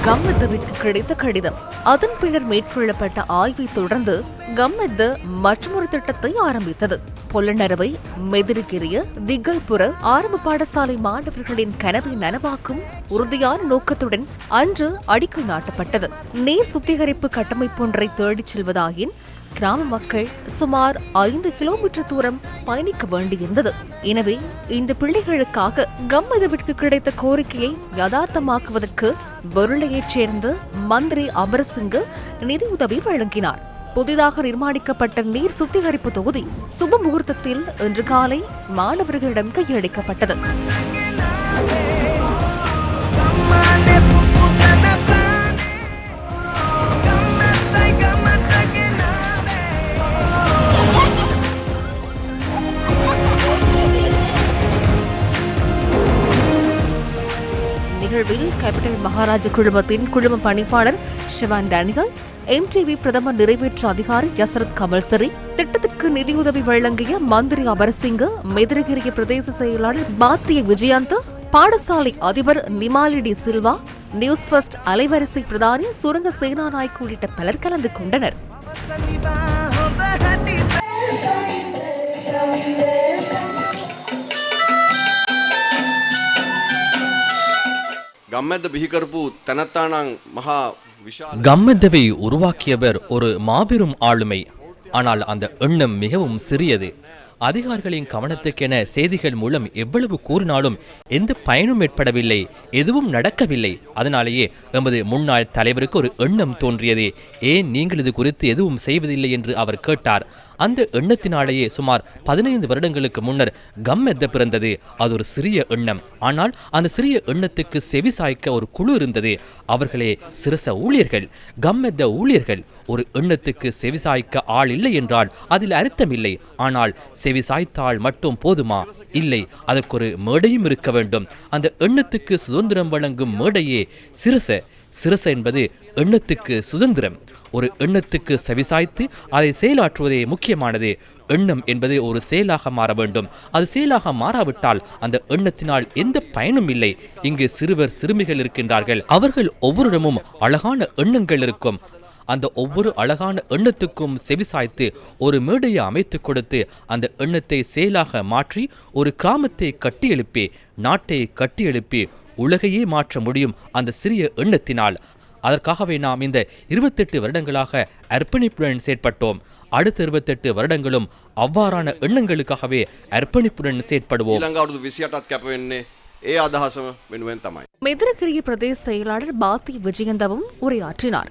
கம்மெத்தவிற்கு கிடைத்த கடிதம். அதன் பின்னர் மேற்கொள்ளப்பட்ட ஆய்வை தொடர்ந்து கம்மெத்த மற்றொரு திட்டத்தை ஆரம்பித்தது. பொலனறுவை, மெதிரிகிரிய, திகல்புர ஆரம்ப பாடசாலை மாணவர்களின் கனவை நனவாக்கும் உறுதியான நோக்கத்துடன் அன்று அடிக்கல் நாட்டப்பட்டது. நீர் சுத்திகரிப்பு கட்டமைப்பொன்றை தேடிச் செல்வதாயின் கிராம மக்கள் சுமார் 5 கிலோமீட்டர் தூரம் பயணிக்க வேண்டியிருந்தது. எனவே இந்த பிள்ளைகளுக்காக கம்மெதவிற்கு கிடைத்த கோரிக்கையை யதார்த்தமாக்குவதற்கு பொருளையைச் சேர்ந்த மந்திரி அமரசிங்க நிதியுதவி வழங்கினார். புதிதாக நிர்மாணிக்கப்பட்ட நீர் சுத்திகரிப்பு தொகுதி சுப முகூர்த்தத்தில் இன்று காலை மாணவர்களிடம் கையளிக்கப்பட்டது. நிகழ்வில் கேபிட்டல் மகாராஜா குழுமத்தின் குழும பணிப்பாளர் ஷிவான் டேனியல், MTV பிரதமர் நிறைவேற்று அதிகாரி யசரத் கமல்சரி, திட்டத்திற்கு நிதியுதவி வழங்கிய மந்திரி அமரசிங்க, மெதிரகிரிய பிரதேச செயலாளர் பாத்திய விஜயந்த், பாடசாலை அதிபர் நிமாலிடி சில்வா, நியூஸ் ஃபர்ஸ்ட் அலைவரிசை பிரதானி சுரங்க சேனாநாயக் உள்ளிட்ட பலர் கலந்து கொண்டனர். கம்மெத்தவை உருவாக்கியவர் ஒரு மாபெரும் ஆளுமை. ஆனால் அந்த எண்ணம் மிகவும் சிறியது. அதிகாரிகளின் கவனத்துக்கென செய்திகள் மூலம் எவ்வளவு கூறினாலும் எந்த பயனும் ஏற்படவில்லை, எதுவும் நடக்கவில்லை. அதனாலேயே எமது முன்னாள் தலைவருக்கு ஒரு எண்ணம் தோன்றியது. ஏன் நீங்கள் இது குறித்து எதுவும் செய்வதில்லை என்று அவர் கேட்டார். அந்த எண்ணத்தினாலேயே சுமார் 15 வருடங்களுக்கு முன்னர் கம்மெத்த பிறந்தது. அது ஒரு சிறிய எண்ணம். ஆனால் அந்த சிறிய எண்ணத்துக்கு செவிசாய்க்க ஒரு குழு இருந்தது. அவர்களே சிரச ஊழியர்கள், கம்மெத்த ஊழியர்கள். ஒரு எண்ணத்துக்கு செவிசாய்க்க ஆள் இல்லை என்றால் அதில் அர்த்தம் இல்லை. ஆனால் செவிசாய்த்தால் மட்டும் போதுமா? இல்லை, அதற்கு ஒரு மேடையும் இருக்க வேண்டும். அந்த எண்ணத்துக்கு சுதந்திரம் வழங்கும் மேடையே சிரச என்பது எண்ணத்துக்கு சுதந்திரம். ஒரு எண்ணத்துக்கு செவிசாய்த்து அதை செயலாற்றுவதே முக்கியமானது. எண்ணம் என்பது ஒரு செயலாக மாற வேண்டும். அது செயலாக மாறாவிட்டால் அந்த எண்ணத்தினால் எந்த பயனும் இல்லை. இங்கு சிறுவர் சிறுமிகள் இருக்கின்றார்கள். அவர்கள் ஒவ்வொருடமும் அழகான எண்ணங்கள் இருக்கும். அந்த ஒவ்வொரு அழகான எண்ணத்துக்கும் செவிசாய்த்து ஒரு மேடையை அமைத்துக் கொடுத்து அந்த எண்ணத்தை செயலாக மாற்றி ஒரு கிராமத்தை கட்டியெழுப்பி, நாட்டை கட்டியெழுப்பி, உலகையே மாற்ற முடியும் அந்த சிறிய எண்ணத்தினால். அதற்காகவே நாம் இந்த 28 வருடங்களாக அர்ப்பணிப்புடன் செயற்பட்டோம். அடுத்த 28 வருடங்களும் அவ்வாறான எண்ணங்களுக்காகவே அர்ப்பணிப்புடன் செயற்படுவோம். மெதிரகிரிய பிரதேச செயலாளர் பாத்தி விஜயந்தவும் உரையாற்றினார்.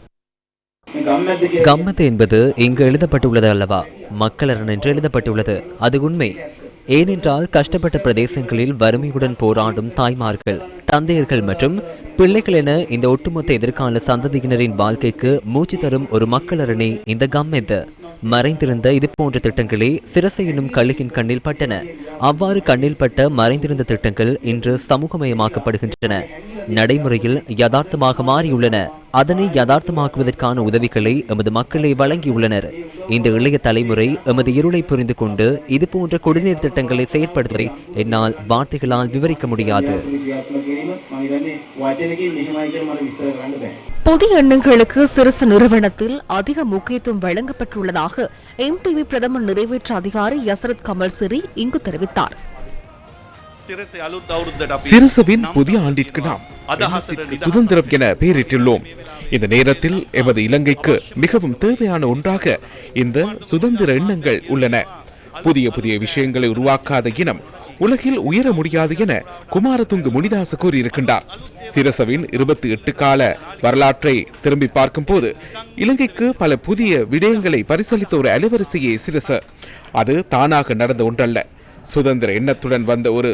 கம்மெத்த என்பது இங்கு எழுதப்பட்டுள்ளது அல்லவா? மக்களரண் என்று எழுதப்பட்டுள்ளது. அது உண்மை. ஏனென்றால் கஷ்டப்பட்ட பிரதேசங்களில் வறுமையுடன் போராடும் தாய்மார்கள், தந்தையர்கள் மற்றும் பிள்ளைகள் என இந்த ஒட்டுமொத்த எதிர்கால சந்ததியினரின் வாழ்க்கைக்கு மூச்சு தரும் ஒரு மக்களரணை இந்த கம்மெத்த. மறைந்திருந்த இது போன்ற திட்டங்களே சிரசை எனும் கழுகின் கண்ணில் பட்டன. அவ்வாறு கண்ணில் பட்ட மறைந்திருந்த திட்டங்கள் இன்று சமூகமயமாக்கப்படுகின்றன, நடைமுறையில் யதார்த்தமாக மாறியுள்ளன. அதனை யதார்த்தமாக்குவதற்கான உதவிகளை எமது மக்களே வழங்கியுள்ளனர். இந்த இளைய தலைமுறை எமது இருளை புரிந்து கொண்டு இது போன்ற குடிநீர் திட்டங்களை செயற்படுத்துவதை என்னால் வார்த்தைகளால் விவரிக்க முடியாது. புதிய எண்ணங்களுக்கு சிரச நிறுவனத்தில் அதிக முக்கியத்துவம் வழங்கப்பட்டுள்ளதாக MTV பிரதமர் நிறைவேற்று அதிகாரி யசரத் கமல்சரி இங்கு தெரிவித்தார். சிரசவின் புதிய ஆண்டிற்கு நாம் சுதந்திரம் என பெயரிட்டுள்ளோம். இந்த நேரத்தில் எமது இலங்கைக்கு மிகவும் தேவையான ஒன்றாக இந்த சுதந்திர எண்ணங்கள் உள்ளன. புதிய புதிய விஷயங்களை உருவாக்காத இனம் உலகில் உயர முடியாது என குமாரதுங்க முனிதாச கூறியிருக்கின்றார். சிரசவின் 28 கால வரலாற்றை திரும்பி பார்க்கும் போது இலங்கைக்கு பல புதிய விடயங்களை பரிசளித்த ஒரு அலைவரிசையே சிரச. அது தானாக நடந்த ஒன்றல்ல. சுதந்திர எண்ணத்துடன் வந்த ஒரு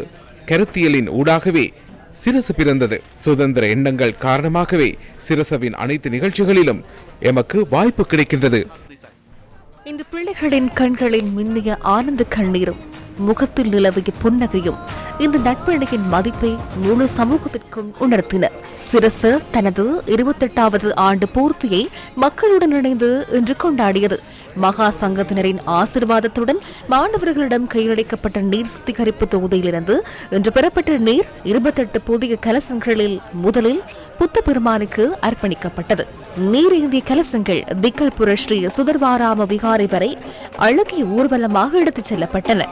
கருத்தியலின் ஊடாகவே சிரச பிறந்தது. சுதந்திர எண்ணங்கள் காரணமாகவே சிரசவின் அனைத்து நிகழ்ச்சிகளிலும் எமக்கு வாய்ப்பு கிடைக்கின்றது. இந்த பிள்ளைகளின் கண்களின் மின்னிய ஆனந்த கண்ணீரும் முகத்தில் நிலவிய புன்னகையும் இந்த நட்பணியின் மதிப்பை முழு சமூகத்திற்கும் உணர்த்தின. சிரச தனது 28வது ஆண்டு பூர்த்தியை மக்களுடன் இணைந்து இன்று கொண்டாடியது. மகா சங்கத்தினரின் ஆசிர்வாதத்துடன் மாணவர்களிடம் கையளிக்கப்பட்ட நீர் சுத்திகரிப்பு தொகுதியிலிருந்து இன்று பெறப்பட்ட நீர் 28 புதிய கலசங்களில் முதலில் புத்த பெருமானுக்கு அர்ப்பணிக்கப்பட்டது. நீரேந்திய கலசங்கள் திக்கல்புர ஸ்ரீ சுதர்வாராம விகாரை வரை அழகிய ஊர்வலமாக எடுத்துச் செல்லப்பட்டன.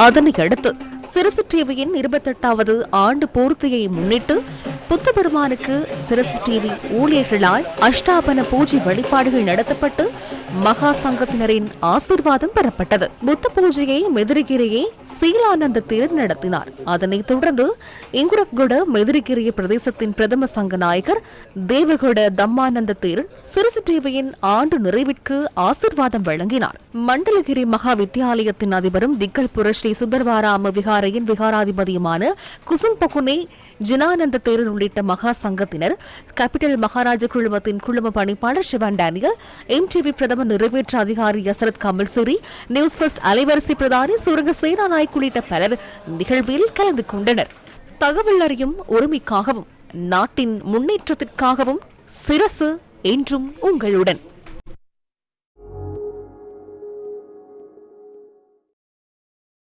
அதனையடுத்து சிரசு டிவியின் 28வது ஆண்டு பூர்த்தியை முன்னிட்டு புத்த பெருமானுக்கு சிரசு டிவி ஊழியர்களால் அஷ்டாபன பூஜை வழிபாடுகள் நடத்தப்பட்டு மகா சங்கத்தினரின் ஆசிர்வாதம் பெறப்பட்டது. புத்த பூஜையை மெதிரிகிரியை சீலானந்த தேரர் நடத்தினார். அதனைத் தொடர்ந்து இங்குரக்குட மெதிரிகிரிய பிரதேசத்தின் பிரதம சங்க நாயகர் தேவகுட தம்மானந்த தேரர் சிரசு டிவியின் ஆண்டு நிறைவிற்கு ஆசிர்வாதம் வழங்கினார். மண்டலகிரி மகா வித்தியாலயத்தின் அதிபரும் திக்கல்புர ஸ்ரீ சுந்தர்வாராம விகாரையின் விகாராதிபதியுமான குசும் பகுனே ஜினானந்த தேரர் உள்ளிட்ட மகா சங்கத்தினர், கேபிட்டல் மகாராஜ குழுமத்தின் குழும பணிப்பாளர் சிவன் டேனியல், MTV பிரதம நிறைவேற்ற அதிகாரி யசரத் கமல்சிரி, நியூஸ் ஃபர்ஸ்ட் அலைவரிசை பிரதானி சுரங்க சேனாநாயக் உள்ளிட்ட பலர் நிகழ்வில் கலந்து கொண்டனர். தகவல் அறியும் உரிமைக்காகவும் நாட்டின் முன்னேற்றத்திற்காகவும் சிரசு என்றும் உங்களுடன்.